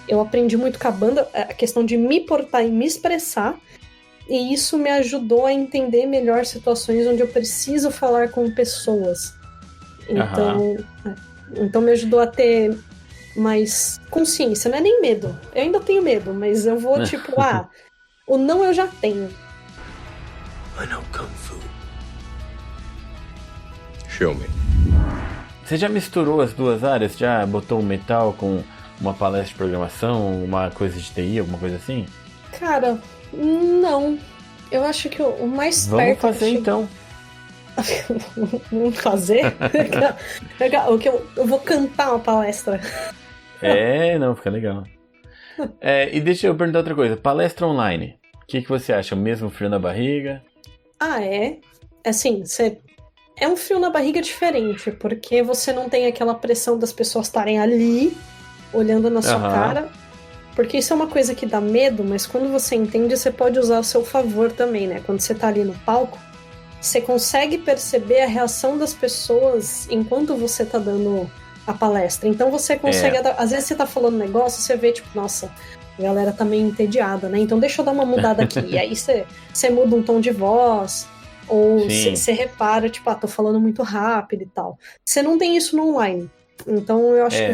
eu aprendi muito com a banda, a questão de me portar e me expressar, e isso me ajudou a entender melhor situações onde eu preciso falar com pessoas. Então me ajudou a ter mais consciência, não é nem medo. Eu ainda tenho medo, mas eu vou tipo, o não eu já tenho. I know Kung Fu. Show me. Você já misturou as duas áreas? Já botou o metal com uma palestra de programação, uma coisa de TI, alguma coisa assim? Cara, não. Eu acho que o mais perto... Vamos fazer então. Vamos fazer? O que eu vou cantar uma palestra. Não, fica legal. E deixa eu perguntar outra coisa. Palestra online. O que você acha? O mesmo frio na barriga? Assim, é um frio na barriga diferente, porque você não tem aquela pressão das pessoas estarem ali, olhando na sua cara. Porque isso é uma coisa que dá medo, mas quando você entende, você pode usar a seu favor também, né? Quando você tá ali no palco, você consegue perceber a reação das pessoas enquanto você tá dando a palestra. Então você consegue... Às vezes você tá falando um negócio, você vê, tipo, nossa, a galera tá meio entediada, né? Então deixa eu dar uma mudada aqui. E aí você muda um tom de voz, ou você repara, tipo, tô falando muito rápido e tal. Você não tem isso no online. Então eu acho que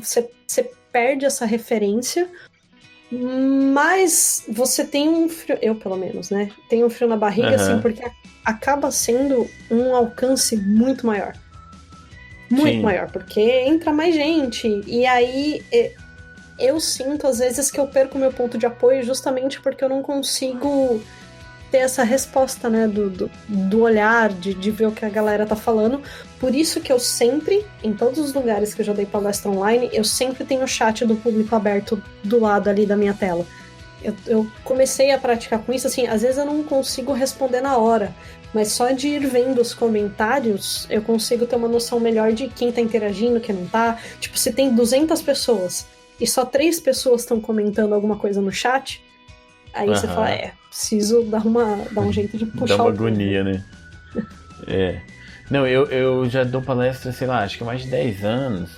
você perde essa referência, mas você tem um frio... Eu, pelo menos, né? Tenho um frio na barriga, assim, porque acaba sendo um alcance muito maior. Muito maior, porque entra mais gente. E aí eu sinto, às vezes, que eu perco meu ponto de apoio justamente porque eu não consigo ter essa resposta, né, do olhar, de ver o que a galera tá falando. Por isso que eu sempre, em todos os lugares que eu já dei palestra online, eu sempre tenho o chat do público aberto do lado ali da minha tela. Eu comecei a praticar com isso, assim, às vezes eu não consigo responder na hora, mas só de ir vendo os comentários, eu consigo ter uma noção melhor de quem tá interagindo, quem não tá. Tipo, se tem 200 pessoas e só 3 pessoas estão comentando alguma coisa no chat, aí você fala, preciso dar um jeito de puxar. Dá uma agonia, né? Não, eu já dou palestra, sei lá, acho que há mais de 10 anos.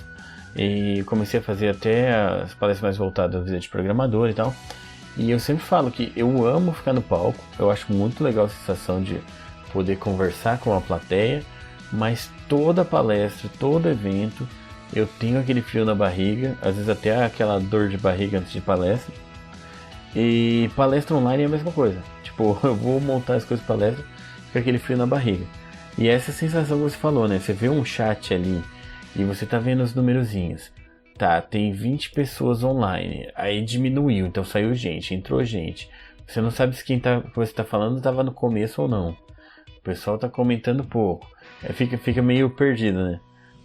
E comecei a fazer até as palestras mais voltadas à vida de programador e tal. E eu sempre falo que eu amo ficar no palco. Eu acho muito legal a sensação de poder conversar com a plateia. Mas toda palestra, todo evento, eu tenho aquele frio na barriga. Às vezes até aquela dor de barriga antes de palestra. E palestra online é a mesma coisa. Tipo, eu vou montar as coisas de palestra, fica aquele frio na barriga. E essa sensação que você falou, né? Você vê um chat ali e você tá vendo os numerozinhos. Tá, tem 20 pessoas online. Aí diminuiu, então saiu gente, entrou gente. Você não sabe se que você tá falando estava no começo ou não. O pessoal tá comentando pouco. Fica meio perdido, né?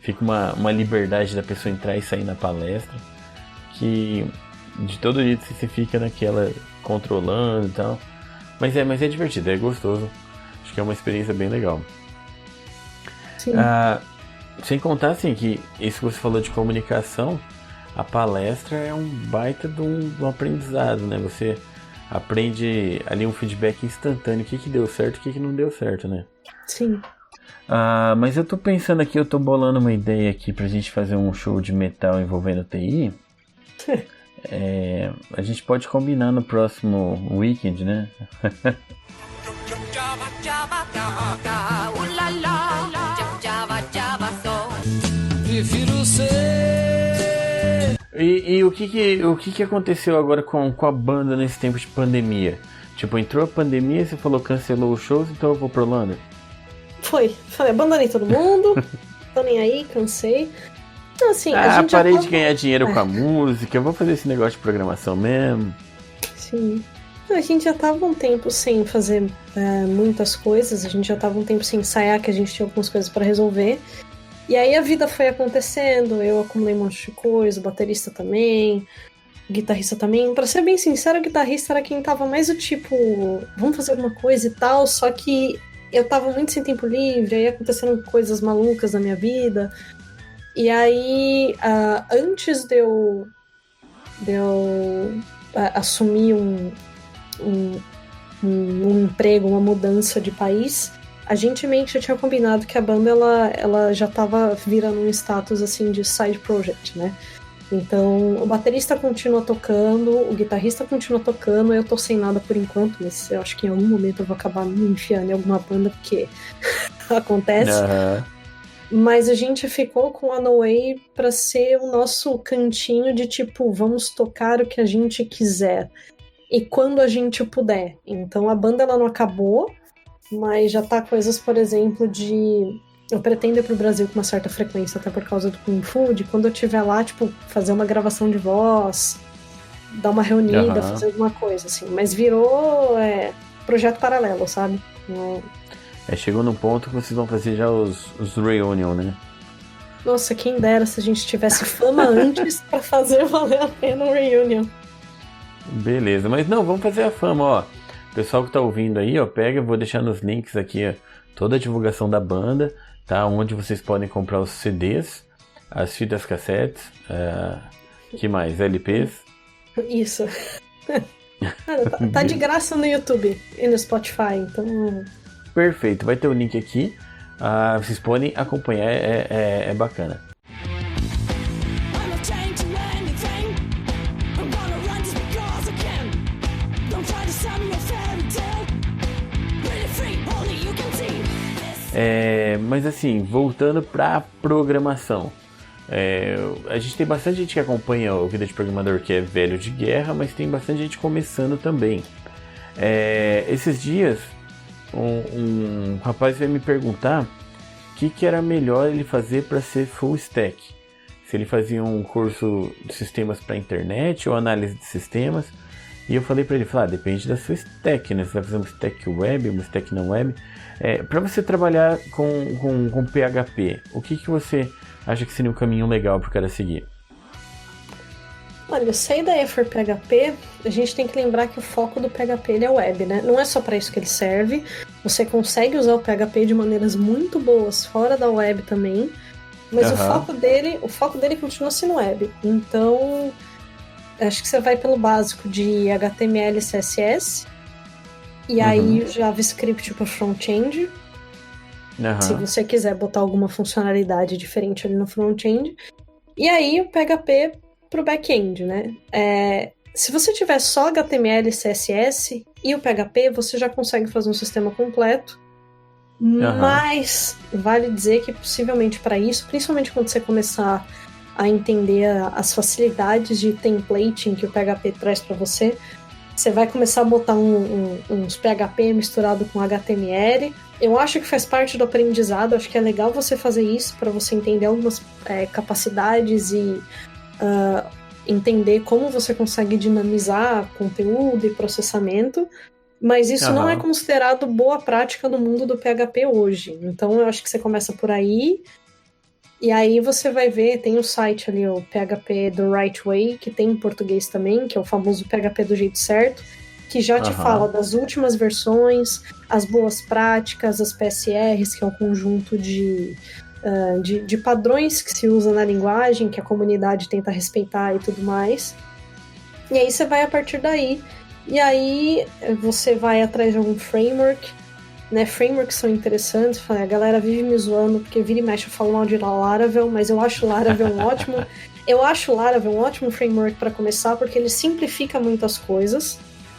fica uma liberdade da pessoa entrar e sair na palestra, que de todo jeito você fica naquela controlando e tal. Mas é divertido, é gostoso. Acho que é uma experiência bem legal. Sim. Sem contar assim que isso que você falou de comunicação, a palestra é um baita de um aprendizado, né? Você aprende ali um feedback instantâneo, o que deu certo e o que não deu certo, né? Sim. Mas eu tô pensando aqui, eu tô bolando uma ideia aqui pra gente fazer um show de metal envolvendo TI. A gente pode combinar no próximo weekend, né? Prefiro ser. E o que aconteceu agora com a banda nesse tempo de pandemia? Tipo, entrou a pandemia e você falou cancelou os shows, então eu vou pro Orlando? Falei, abandonei todo mundo, tô nem aí, cansei. Então, assim, a gente parei já de ganhar dinheiro com a música, eu vou fazer esse negócio de programação mesmo. Sim. A gente já tava um tempo sem fazer muitas coisas, a gente já tava um tempo sem ensaiar, que a gente tinha algumas coisas pra resolver. E aí a vida foi acontecendo, eu acumulei um monte de coisa, o baterista também, o guitarrista também. Pra ser bem sincero, o guitarrista era quem tava mais do tipo, vamos fazer alguma coisa e tal, só que eu tava muito sem tempo livre, aí aconteceram coisas malucas na minha vida. E aí, antes de eu assumir um emprego, uma mudança de país, a gente meio que já tinha combinado que a banda ela já tava virando um status assim de side project, né? Então o baterista continua tocando, o guitarrista continua tocando, eu tô sem nada por enquanto, mas eu acho que em algum momento eu vou acabar me enfiando em alguma banda, porque acontece. Mas a gente ficou com a No Way pra ser o nosso cantinho de tipo, vamos tocar o que a gente quiser e quando a gente puder. Então a banda ela não acabou, mas já tá coisas, por exemplo, de... Eu pretendo ir pro Brasil com uma certa frequência, até por causa do Kung Fu, de quando eu estiver lá, tipo, fazer uma gravação de voz, dar uma reunida, fazer alguma coisa, assim. Mas virou projeto paralelo, sabe? Chegou num ponto que vocês vão fazer já os reunion, né? Nossa, quem dera se a gente tivesse fama antes pra fazer valer a pena um reunion. Beleza, mas não, vamos fazer a fama, ó. Pessoal que tá ouvindo aí, ó, pega, eu vou deixar nos links aqui, ó, toda a divulgação da banda, tá? Onde vocês podem comprar os CDs, as fitas cassetes, que mais? LPs? Isso. Tá de graça no YouTube e no Spotify, então... Perfeito, vai ter o link aqui, vocês podem acompanhar, é bacana. Mas assim, voltando para a programação, a gente tem bastante gente que acompanha o Vida de Programador que é velho de guerra, mas tem bastante gente começando também. Esses dias um rapaz veio me perguntar o que era melhor ele fazer para ser full stack, se ele fazia um curso de sistemas para internet ou análise de sistemas. E eu falei para ele, depende da sua stack, né? Você vai fazer uma stack web, uma stack não web. Para você trabalhar com PHP, o que você acha que seria um caminho legal para o cara seguir? Olha, se a ideia for PHP, a gente tem que lembrar que o foco do PHP ele é web, né? Não é só para isso que ele serve. Você consegue usar o PHP de maneiras muito boas fora da web também, mas o foco dele continua sendo web. Então, acho que você vai pelo básico de HTML e CSS, e aí o JavaScript para front-end, se você quiser botar alguma funcionalidade diferente ali no front-end, e aí o PHP para o back-end, né? Se você tiver só HTML e CSS e o PHP, você já consegue fazer um sistema completo, mas vale dizer que possivelmente para isso, principalmente quando você começar a entender as facilidades de templating que o PHP traz para você, você vai começar a botar uns PHP misturado com HTML. Eu acho que faz parte do aprendizado, acho que é legal você fazer isso para você entender algumas capacidades e entender como você consegue dinamizar conteúdo e processamento, mas isso não é considerado boa prática no mundo do PHP hoje. Então eu acho que você começa por aí E aí você vai ver, tem o site ali, o PHP do Right Way, que tem em português também, que é o famoso PHP do jeito certo, que já te fala das últimas versões, as boas práticas, as PSRs, que é um conjunto de padrões que se usa na linguagem, que a comunidade tenta respeitar e tudo mais. E aí você vai a partir daí. E aí você vai atrás de algum framework, né? Frameworks são interessantes. A galera vive me zoando, porque vira e mexe eu falo mal de Laravel, mas eu acho Laravel um ótimo... Eu acho Laravel um ótimo framework para começar, porque ele simplifica muitas coisas.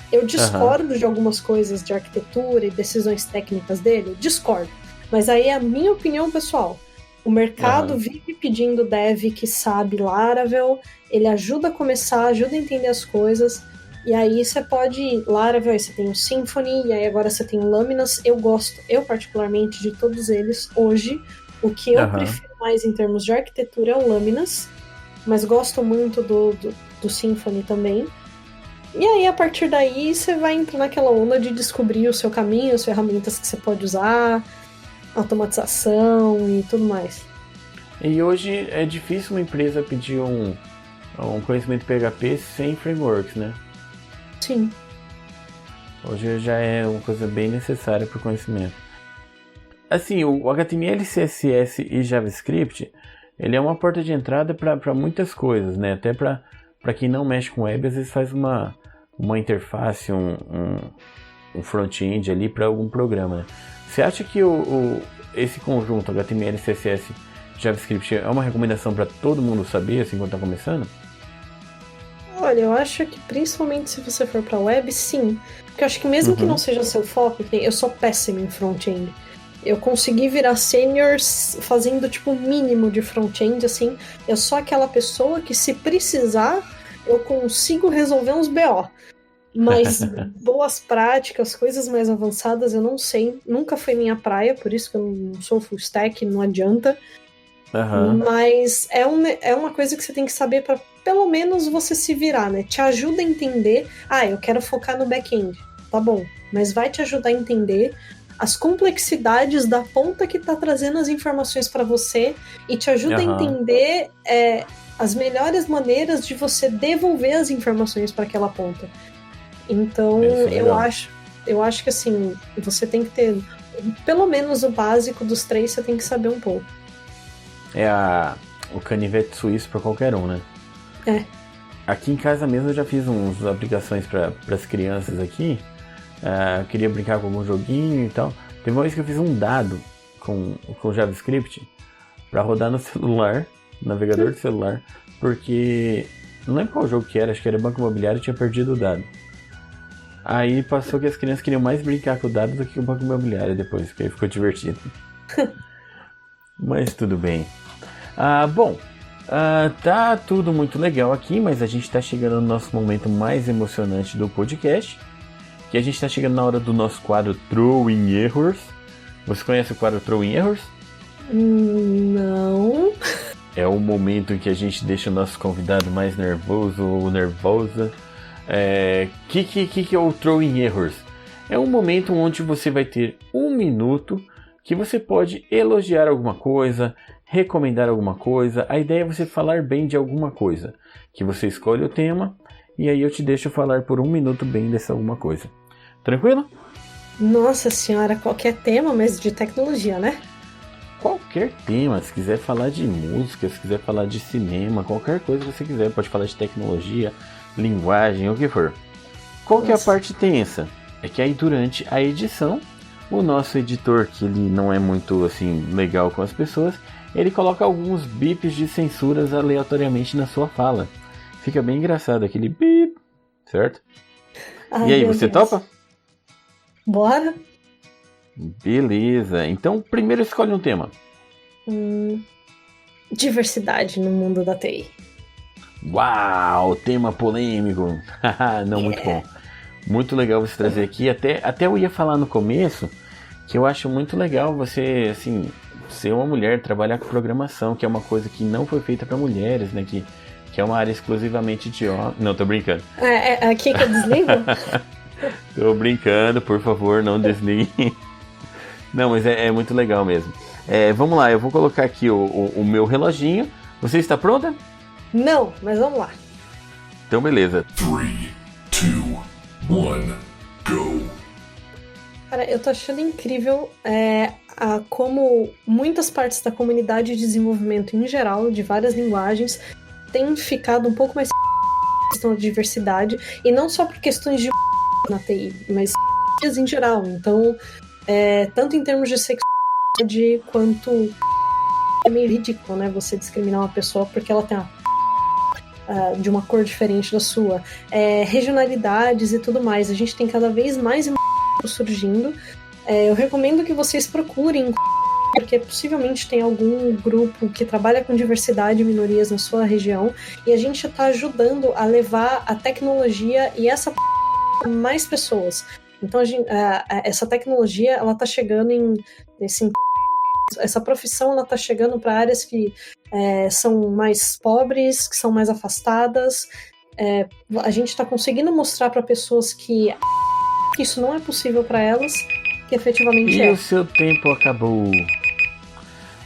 Eu discordo de algumas coisas de arquitetura e decisões técnicas dele, discordo. Mas aí é a minha opinião pessoal. O mercado vive pedindo dev que sabe Laravel, ele ajuda a começar, ajuda a entender as coisas, e aí você pode... Laravel, aí você tem o Symfony, e aí agora você tem o Laminas. Eu particularmente, de todos eles, hoje, o que eu prefiro mais em termos de arquitetura é o Laminas, mas gosto muito do Symfony também. E aí, a partir daí, você vai entrar naquela onda de descobrir o seu caminho, as ferramentas que você pode usar, automatização e tudo mais. E hoje é difícil uma empresa pedir um conhecimento PHP sem frameworks, né? Sim. Hoje já é uma coisa bem necessária para o conhecimento. Assim, o HTML, CSS e JavaScript, ele é uma porta de entrada para muitas coisas, né? Até para quem não mexe com web, às vezes faz uma interface, um front-end ali para algum programa, né? Você acha que esse conjunto HTML, CSS, JavaScript é uma recomendação para todo mundo saber assim quando está começando? Olha, eu acho que principalmente se você for para web, sim. Porque eu acho que mesmo que não seja seu foco, eu sou péssimo em front-end. Eu consegui virar senior fazendo tipo o mínimo de front-end, assim. Eu sou aquela pessoa que, se precisar, eu consigo resolver uns BO. Mas boas práticas, coisas mais avançadas, eu não sei. Nunca foi minha praia, por isso que eu não sou full stack, não adianta. Mas é uma coisa que você tem que saber para pelo menos você se virar, né? Te ajuda a entender. Eu quero focar no back-end. Tá bom, mas vai te ajudar a entender as complexidades da ponta que tá trazendo as informações para você e te ajuda a entender as melhores maneiras de você devolver as informações para aquela ponta. Então, eu acho que assim, você tem que ter pelo menos o básico dos três, você tem que saber um pouco. É o canivete suíço para qualquer um, né? Aqui em casa mesmo eu já fiz uns aplicações para as crianças aqui. Eu queria brincar com algum joguinho e tal. Teve uma vez que eu fiz um dado com JavaScript para rodar no celular, navegador de celular, porque não lembro qual jogo que era, acho que era Banco Imobiliário, e tinha perdido o dado. Aí passou que as crianças queriam mais brincar com o dado do que com o Banco Imobiliário depois, porque aí ficou divertido. Mas tudo bem. Tá tudo muito legal aqui, mas a gente está chegando no nosso momento mais emocionante do podcast, que a gente está chegando na hora do nosso quadro Throwing Errors. Você conhece o quadro Throwing Errors? Não. É o momento em que a gente deixa o nosso convidado mais nervoso ou nervosa. Que é o Throwing Errors? É um momento onde você vai ter 1 minuto que você pode elogiar alguma coisa, recomendar alguma coisa. A ideia é você falar bem de alguma coisa, que você escolhe o tema e aí eu te deixo falar por 1 minuto bem dessa alguma coisa. Tranquilo? Nossa senhora, qualquer tema, mas de tecnologia, né? Qualquer tema, se quiser falar de música, se quiser falar de cinema, qualquer coisa que você quiser, pode falar de tecnologia, linguagem, o que for. Qual que é a parte tensa? É que aí durante a edição, o nosso editor, que ele não é muito assim legal com as pessoas, ele coloca alguns bips de censuras aleatoriamente na sua fala. Fica bem engraçado aquele bip, certo? E aí, você topa? Bora! Beleza, então primeiro escolhe um tema. Diversidade no mundo da TI. Uau, tema polêmico. Não, muito bom. Muito legal você trazer aqui. Até eu ia falar no começo que eu acho muito legal você, assim, ser uma mulher, trabalhar com programação, que é uma coisa que não foi feita para mulheres, né? Que é uma área exclusivamente de homens. Não, tô brincando. É aqui que eu desligo? Tô brincando, por favor, não desligue. Não, mas é muito legal mesmo. Vamos lá, eu vou colocar aqui o meu reloginho. Você está pronta? Não, mas vamos lá. Então, beleza. 3, 2, 1, go. Cara, eu tô achando incrível como muitas partes da comunidade de desenvolvimento em geral, de várias linguagens, têm ficado um pouco mais questão de diversidade, e não só por questões de na TI, mas em geral. Então, tanto em termos de sexualidade quanto é meio ridículo, né? Você discriminar uma pessoa porque ela tem de uma cor diferente da sua. Regionalidades e tudo mais. A gente tem cada vez mais surgindo. Eu recomendo que vocês procurem, porque possivelmente tem algum grupo que trabalha com diversidade e minorias na sua região, e a gente está ajudando a levar a tecnologia e essa a mais pessoas. Então essa tecnologia ela está chegando essa profissão ela está chegando para áreas que são mais pobres, que são mais afastadas. A gente está conseguindo mostrar para pessoas que isso não é possível para elas, que efetivamente E o seu tempo acabou.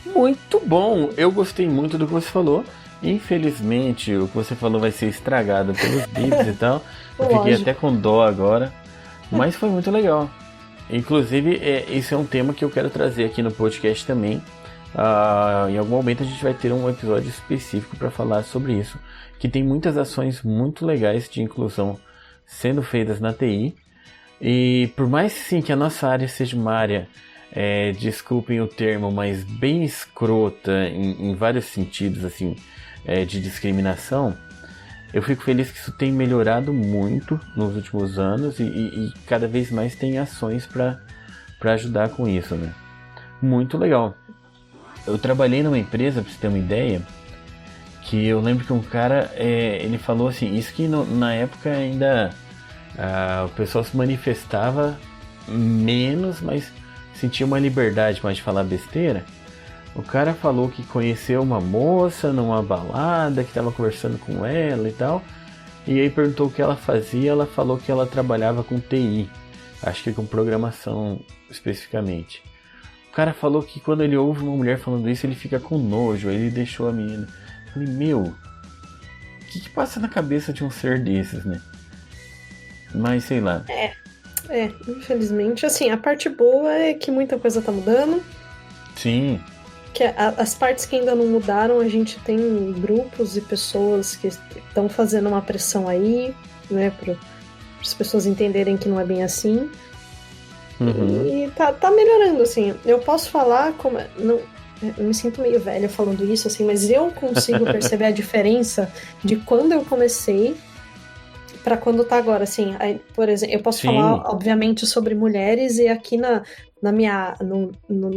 Muito bom, eu gostei muito do que você falou. Infelizmente, o que você falou vai ser estragado pelos bips e tal. Eu fiquei Lógico. até com dó agora, mas foi muito legal. Inclusive, esse é um tema que eu quero trazer aqui no podcast também. Em algum momento a gente vai ter um episódio específico para falar sobre isso, que tem muitas ações muito legais de inclusão sendo feitas na TI. E por mais sim que a nossa área seja uma área, desculpem o termo, mas bem escrota em vários sentidos assim, de discriminação, eu fico feliz que isso tem melhorado muito nos últimos anos e cada vez mais tem ações para ajudar com isso, né? Muito legal. Eu trabalhei numa empresa, para você ter uma ideia, que eu lembro que um cara, ele falou assim, isso que na época ainda o pessoal se manifestava menos, mas sentia uma liberdade mais de falar besteira. O cara falou que conheceu uma moça numa balada, que estava conversando com ela e tal, e aí perguntou o que ela fazia. Ela falou que ela trabalhava com TI, acho que com programação especificamente. O cara falou que quando ele ouve uma mulher falando isso, ele fica com nojo. Aí ele deixou a menina. Eu falei, meu, o que passa na cabeça de um ser desses, né? Mas sei lá. Infelizmente. Assim, a parte boa é que muita coisa tá mudando. Sim. Que as partes que ainda não mudaram, a gente tem grupos e pessoas que estão fazendo uma pressão aí, né? Para as pessoas entenderem que não é bem assim. Uhum. E tá melhorando, assim. Eu posso falar como... eu me sinto meio velha falando isso, assim, mas eu consigo perceber a diferença de quando eu comecei para quando tá agora, assim. Aí, por exemplo, eu posso falar, obviamente, sobre mulheres, e aqui no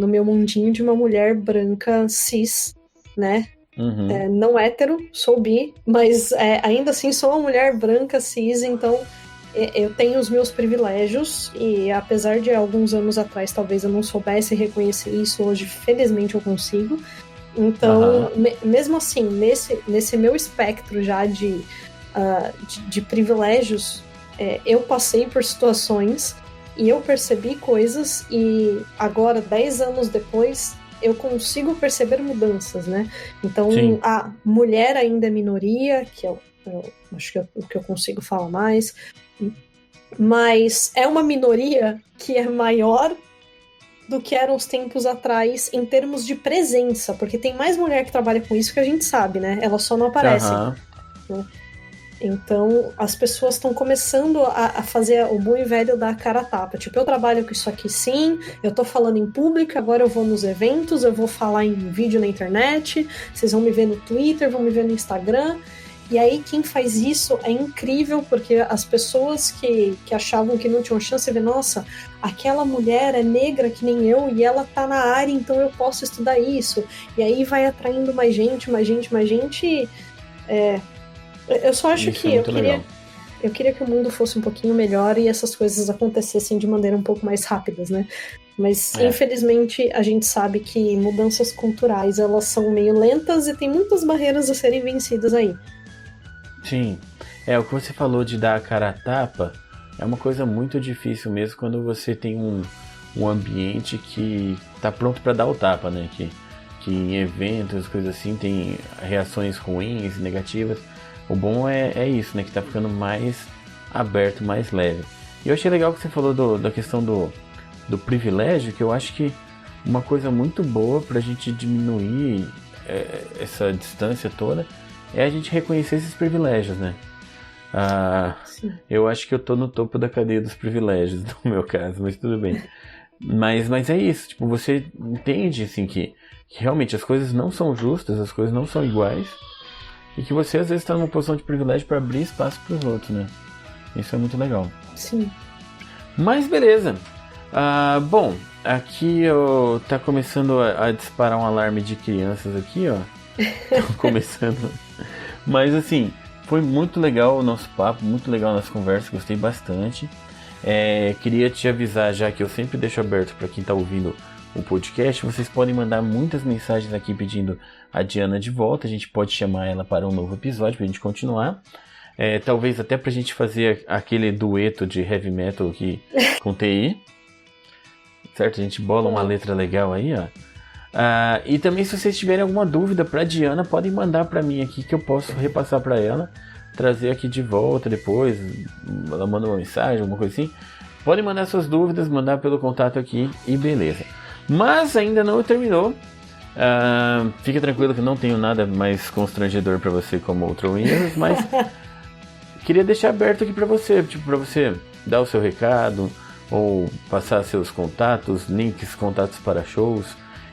meu mundinho de uma mulher branca cis, né? Uhum. Não hétero, sou bi, mas ainda assim sou uma mulher branca cis, então eu tenho os meus privilégios, e apesar de alguns anos atrás talvez eu não soubesse reconhecer isso, hoje felizmente eu consigo. Então, mesmo assim, nesse meu espectro já de privilégios, eu passei por situações e eu percebi coisas, e agora, 10 anos depois, eu consigo perceber mudanças, né? Então, Sim. a mulher ainda é minoria, que eu acho que é o que eu consigo falar mais, mas é uma minoria que é maior do que eram os tempos atrás em termos de presença, porque tem mais mulher que trabalha com isso que a gente sabe, né? Elas só não aparecem. Né? Então, as pessoas estão começando a fazer o bom e velho da cara a tapa. Tipo, eu trabalho com isso aqui sim, eu tô falando em público, agora eu vou nos eventos, eu vou falar em vídeo na internet, vocês vão me ver no Twitter, vão me ver no Instagram. E aí, quem faz isso é incrível, porque as pessoas que achavam que não tinham chance de ver, nossa, aquela mulher é negra que nem eu, e ela tá na área, então eu posso estudar isso. E aí vai atraindo mais gente. Eu só acho Isso que é eu queria que o mundo fosse um pouquinho melhor e essas coisas acontecessem de maneira um pouco mais rápidas, né? Mas, infelizmente, a gente sabe que mudanças culturais, elas são meio lentas e tem muitas barreiras a serem vencidas aí. Sim. O que você falou de dar a cara a tapa é uma coisa muito difícil mesmo quando você tem um um ambiente que tá pronto para dar o tapa, né? Que em eventos, coisas assim, tem reações ruins, negativas. O bom é isso, né? Que tá ficando mais aberto, mais leve. E eu achei legal que você falou da questão do privilégio, que eu acho que uma coisa muito boa pra gente diminuir essa distância toda é a gente reconhecer esses privilégios, né? Eu acho que eu tô no topo da cadeia dos privilégios, no meu caso, mas tudo bem. Mas é isso, tipo, você entende assim que realmente as coisas não são justas, as coisas não são iguais, e que você às vezes está numa posição de privilégio para abrir espaço para os outros, né? Isso é muito legal. Sim. Mas beleza. Bom, aqui tá começando a disparar um alarme de crianças aqui, ó. Tô começando. Mas assim, foi muito legal o nosso papo, muito legal a nossa conversa, gostei bastante. Queria te avisar já que eu sempre deixo aberto para quem está ouvindo o podcast. Vocês podem mandar muitas mensagens aqui pedindo a Diana de volta. A gente pode chamar ela para um novo episódio para a gente continuar. Talvez até para a gente fazer aquele dueto de heavy metal aqui com TI. Certo? A gente bola uma letra legal aí, ó. E também, se vocês tiverem alguma dúvida para Diana, podem mandar para mim aqui que eu posso repassar para ela. Trazer aqui de volta depois, ela manda uma mensagem, alguma coisa assim. Podem mandar suas dúvidas, mandar pelo contato aqui e beleza. Mas ainda não terminou. Fica tranquilo que não tenho nada mais constrangedor para você como o Throwing Errors, mas queria deixar aberto aqui para você, tipo, para você dar o seu recado ou passar seus contatos, links, contatos para shows.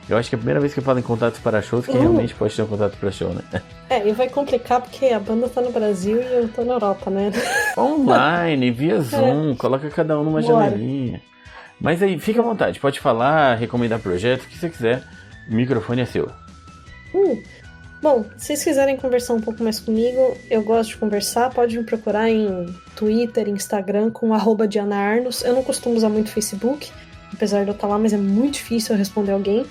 Eu acho que é a primeira vez que eu falo em contatos para shows que realmente pode ter um contato para show, né? E vai complicar porque a banda tá no Brasil e eu tô na Europa, né? Online, via Zoom, coloca cada um numa janelinha. Mas aí, fica à vontade, pode falar, recomendar projeto, o que você quiser, o microfone é seu. Bom, se vocês quiserem conversar um pouco mais comigo, eu gosto de conversar, pode me procurar em Twitter, Instagram com @DianaArnos. Eu não costumo usar muito Facebook, apesar de eu estar lá, mas é muito difícil eu responder alguém.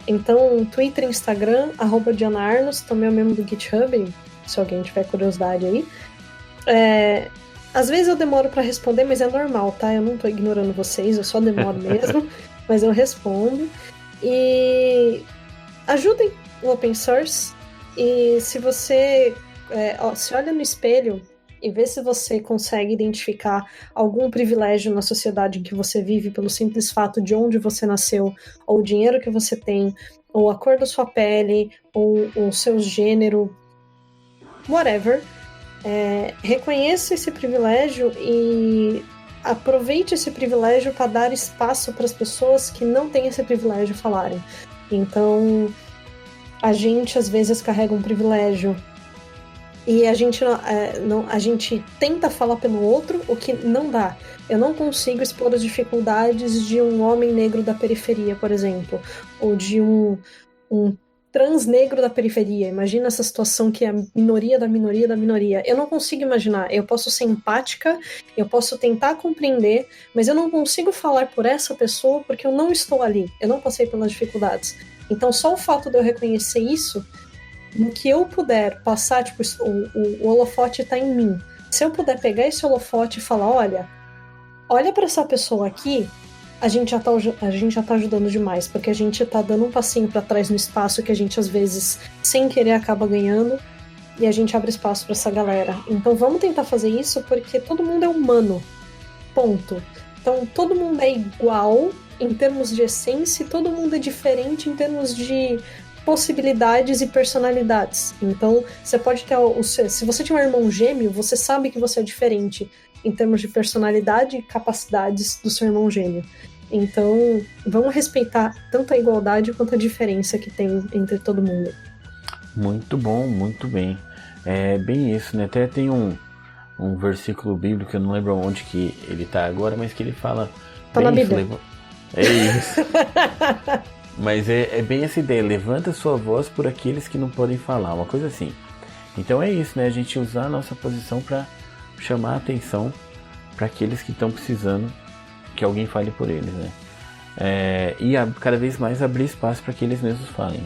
Então, Twitter, Instagram, @DianaArnos, também é o mesmo do GitHub, se alguém tiver curiosidade aí. Às vezes eu demoro pra responder, mas é normal, tá? Eu não tô ignorando vocês, eu só demoro mesmo, mas eu respondo. E ajudem o open source. E se você se olha no espelho e vê se você consegue identificar algum privilégio na sociedade em que você vive pelo simples fato de onde você nasceu, ou o dinheiro que você tem, ou a cor da sua pele, ou o seu gênero, whatever, reconheça esse privilégio e aproveite esse privilégio para dar espaço para as pessoas que não têm esse privilégio falarem. Então, a gente às vezes carrega um privilégio e a gente tenta falar pelo outro, o que não dá. Eu não consigo expor as dificuldades de um homem negro da periferia, por exemplo, ou de um trans negro da periferia. Imagina essa situação que é a minoria da minoria da minoria. Eu não consigo imaginar. Eu posso ser empática, eu posso tentar compreender, mas eu não consigo falar por essa pessoa porque eu não estou ali. Eu não passei pelas dificuldades. Então, só o fato de eu reconhecer isso, no que eu puder passar, tipo, o holofote tá em mim. Se eu puder pegar esse holofote e falar, olha para essa pessoa aqui, a gente já tá ajudando demais, porque a gente tá dando um passinho para trás no espaço que a gente, às vezes, sem querer, acaba ganhando, e a gente abre espaço para essa galera. Então, vamos tentar fazer isso, porque todo mundo é humano. Ponto. Então, todo mundo é igual em termos de essência, e todo mundo é diferente em termos de possibilidades e personalidades. Então, você pode ter... Se você tiver um irmão gêmeo, você sabe que você é diferente em termos de personalidade e capacidades do seu irmão gêmeo. Então, vamos respeitar tanto a igualdade quanto a diferença que tem entre todo mundo. Muito bom, muito bem. É bem isso, né? Até tem um versículo bíblico, eu não lembro onde que ele tá agora, mas que ele fala... Tá na Bíblia. É isso. Mas é bem essa ideia, levanta sua voz por aqueles que não podem falar, uma coisa assim. Então é isso, né? A gente usar a nossa posição para chamar a atenção para aqueles que estão precisando que alguém fale por eles, né? E cada vez mais abrir espaço para que eles mesmos falem.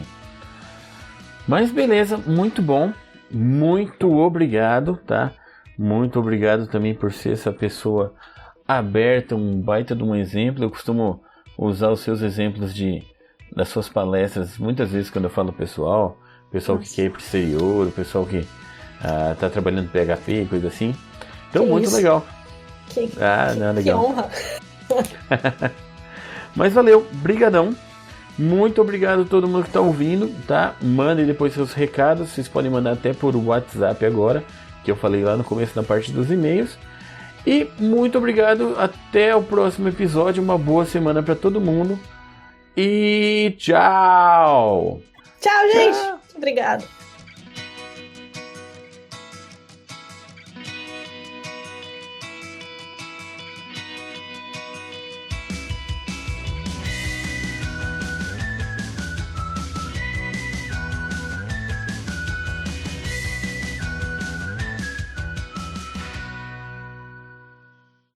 Mas beleza, muito bom, muito obrigado, tá? Muito obrigado também por ser essa pessoa aberta, um baita de um exemplo. Eu costumo usar os seus exemplos das suas palestras. Muitas vezes quando eu falo pessoal que quer ir pro exterior, o pessoal que tá trabalhando PHP, coisa assim. Então, que muito isso? legal. Que Legal. honra. Mas valeu, brigadão. Muito obrigado a todo mundo que está ouvindo, tá? Mandem depois seus recados, vocês podem mandar até por WhatsApp agora, que eu falei lá no começo na parte dos e-mails. E muito obrigado, até o próximo episódio, uma boa semana para todo mundo. E tchau! Tchau, gente! Obrigado.